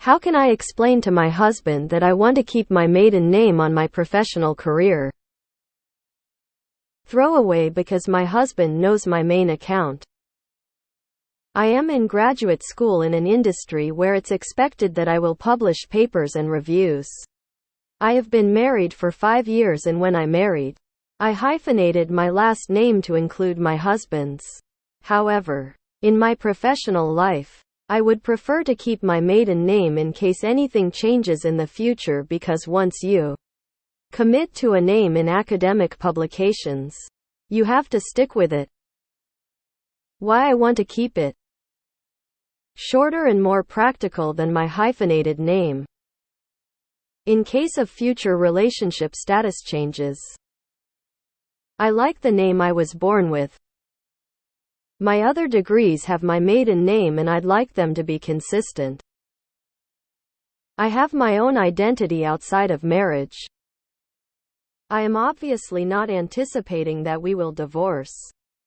How can I explain to my husband that I want to keep my maiden name on my professional career? Throwaway because my husband knows my main account. I am in graduate school in an industry where it's expected that I will publish papers and reviews. I have been married for 5 years, and when I married, I hyphenated my last name to include my husband's. However, in my professional life, I would prefer to keep my maiden name in case anything changes in the future, because once you commit to a name in academic publications, you have to stick with it. Why I want to keep it shorter and more practical than my hyphenated name, in case of future relationship status changes. I like the name I was born with. My other degrees have my maiden name and I'd like them to be consistent. I have my own identity outside of marriage. I am obviously not anticipating that we will divorce.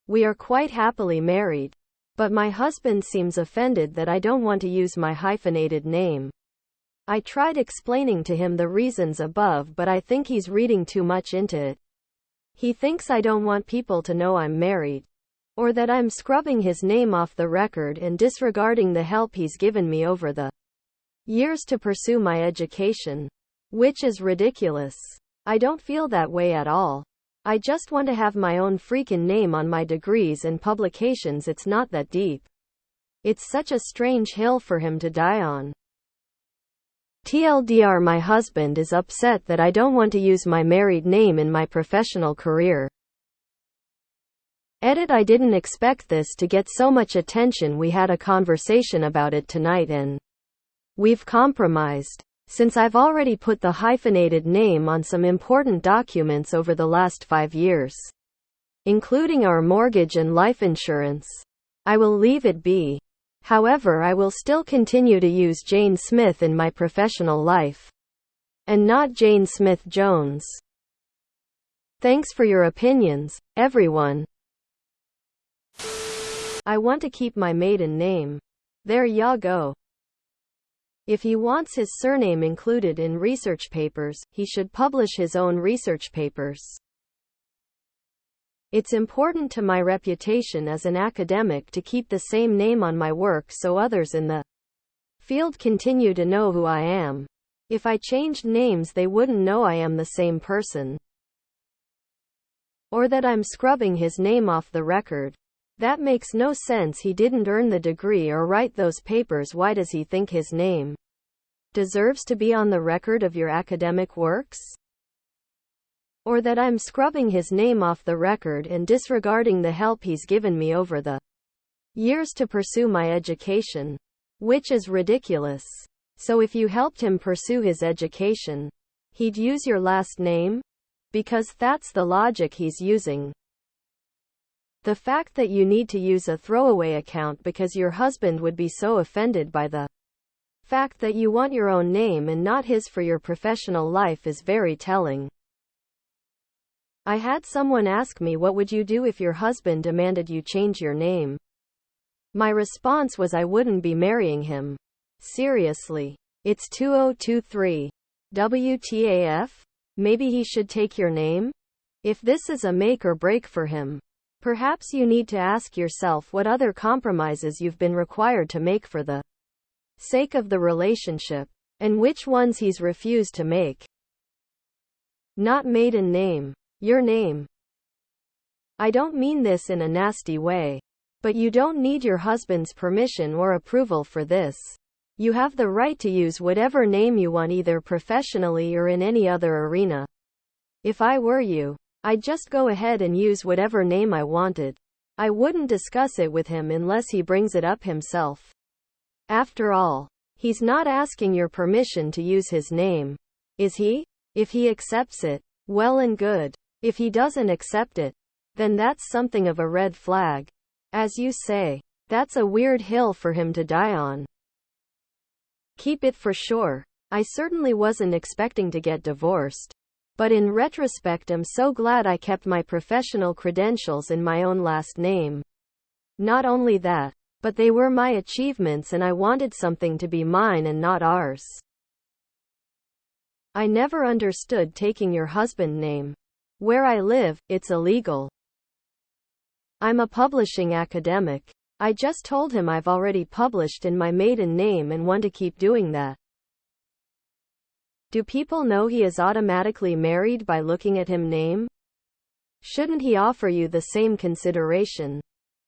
We are quite happily married. But my husband seems offended that I don't want to use my hyphenated name. I tried explaining to him the reasons above, but I think he's reading too much into it. He thinks I don't want people to know I'm married, or that I'm scrubbing his name off the record and disregarding the help he's given me over the years to pursue my education, which is ridiculous. I don't feel that way at all. I just want to have my own freaking name on my degrees and publications. It's not that deep. It's such a strange hill for him to die on. TLDR, my husband is upset that I don't want to use my married name in my professional career. Edit. I didn't expect this to get so much attention. We had a conversation about it tonight and we've compromised. Since I've already put the hyphenated name on some important documents over the last 5 years, including our mortgage and life insurance, I will leave it be. However, I will still continue to use Jane Smith in my professional life, and not Jane Smith Jones. Thanks for your opinions, everyone. I want to keep my maiden name. There ya go. If he wants his surname included in research papers, he should publish his own research papers. It's important to my reputation as an academic to keep the same name on my work so others in the field continue to know who I am. If I changed names, they wouldn't know I am the same person, or that I'm scrubbing his name off the record. That makes no sense. He didn't earn the degree or write those papers. Why does he think his name deserves to be on the record of your academic works? Or that I'm scrubbing his name off the record and disregarding the help he's given me over the years to pursue my education, which is ridiculous. So if you helped him pursue his education, he'd use your last name? Because that's the logic he's using. The fact that you need to use a throwaway account because your husband would be so offended by the fact that you want your own name and not his for your professional life is very telling. I had someone ask me, what would you do if your husband demanded you change your name? My response was I wouldn't be marrying him. Seriously. It's 2023. WTAF? Maybe he should take your name? If this is a make or break for him, perhaps you need to ask yourself what other compromises you've been required to make for the sake of the relationship, and which ones he's refused to make. Not maiden name. Your name. I don't mean this in a nasty way, but you don't need your husband's permission or approval for this. You have the right to use whatever name you want, either professionally or in any other arena. If I were you, I'd just go ahead and use whatever name I wanted. I wouldn't discuss it with him unless he brings it up himself. After all, he's not asking your permission to use his name, is he? If he accepts it, well and good. If he doesn't accept it, then that's something of a red flag. As you say, that's a weird hill for him to die on. Keep it for sure. I certainly wasn't expecting to get divorced. But in retrospect, I'm so glad I kept my professional credentials in my own last name. Not only that, But they were my achievements and I wanted something to be mine and not ours. I never understood taking your husband's name. Where I live, it's illegal. I'm a publishing academic. I just told him I've already published in my maiden name and want to keep doing that. Do people know he is automatically married by looking at him name? Shouldn't he offer you the same consideration?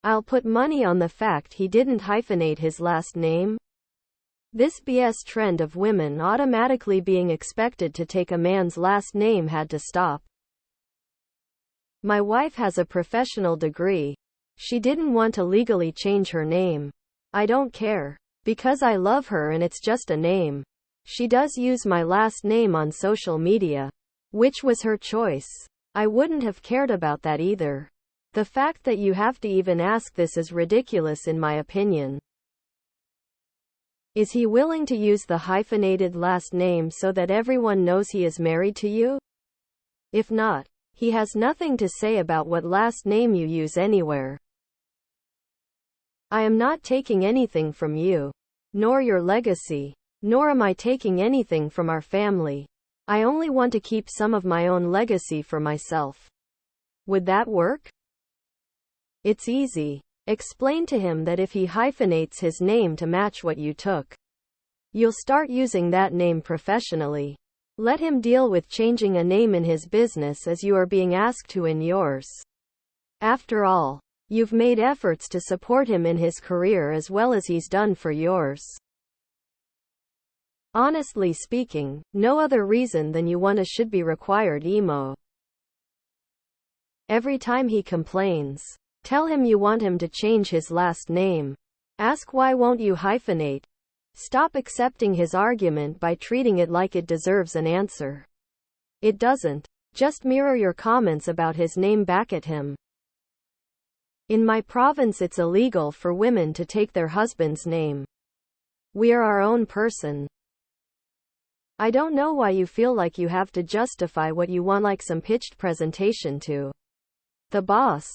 I'll put money on the fact he didn't hyphenate his last name. This BS trend of women automatically being expected to take a man's last name had to stop. My wife has a professional degree. She didn't want to legally change her name. I don't care. Because I love her and it's just a name. She does use my last name on social media. Which was her choice. I wouldn't have cared about that either. The fact that you have to even ask this is ridiculous in my opinion. Is he willing to use the hyphenated last name so that everyone knows he is married to you? If not, he has nothing to say about what last name you use anywhere. I am not taking anything from you, nor your legacy, nor am I taking anything from our family. I only want to keep some of my own legacy for myself. Would that work? It's easy. Explain to him that if he hyphenates his name to match what you took, you'll start using that name professionally. Let him deal with changing a name in his business as you are being asked to in yours. After all, you've made efforts to support him in his career as well as he's done for yours. Honestly speaking, no other reason than you want to should be required emo. Every time he complains, tell him you want him to change his last name. Ask why won't you hyphenate. Stop accepting his argument by treating it like it deserves an answer. It doesn't. Just mirror your comments about his name back at him. In my province it's illegal for women to take their husband's name. We are our own person. I don't know why you feel like you have to justify what you want like some pitched presentation to the boss.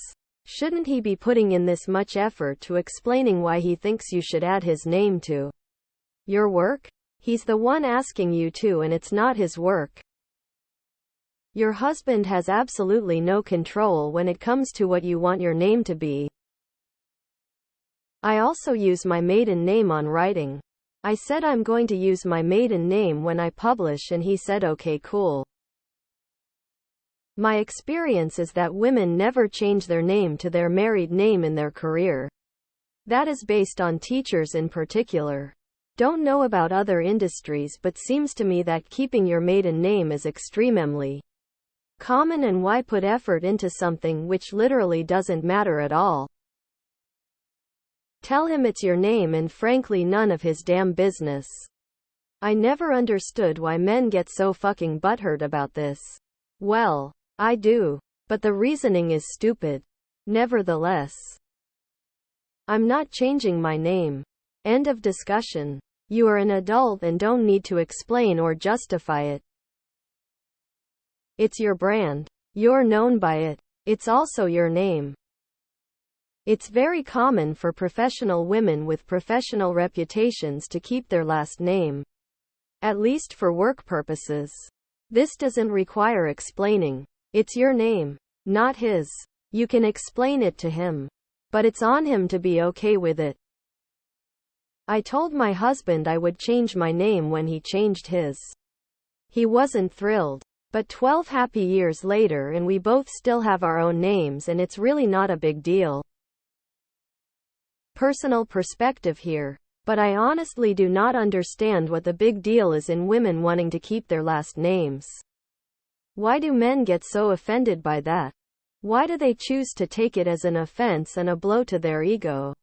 Shouldn't he be putting in this much effort to explaining why he thinks you should add his name to your work? He's the one asking you to and it's not his work. Your husband has absolutely no control when it comes to what you want your name to be. I also use my maiden name on writing. I said I'm going to use my maiden name when I publish and he said okay cool. My experience is that women never change their name to their married name in their career. That is based on teachers in particular. Don't know about other industries but seems to me that keeping your maiden name is extremely common and why put effort into something which literally doesn't matter at all. Tell him it's your name and frankly none of his damn business. I never understood why men get so fucking butthurt about this. Well, I do. But the reasoning is stupid. Nevertheless, I'm not changing my name. End of discussion. You are an adult and don't need to explain or justify it. It's your brand. You're known by it. It's also your name. It's very common for professional women with professional reputations to keep their last name. At least for work purposes. This doesn't require explaining. It's your name, not his. You can explain it to him. But it's on him to be okay with it. I told my husband I would change my name when he changed his. He wasn't thrilled. But 12 happy years later and we both still have our own names and it's really not a big deal. Personal perspective here. But I honestly do not understand what the big deal is in women wanting to keep their last names. Why do men get so offended by that? Why do they choose to take it as an offense and a blow to their ego?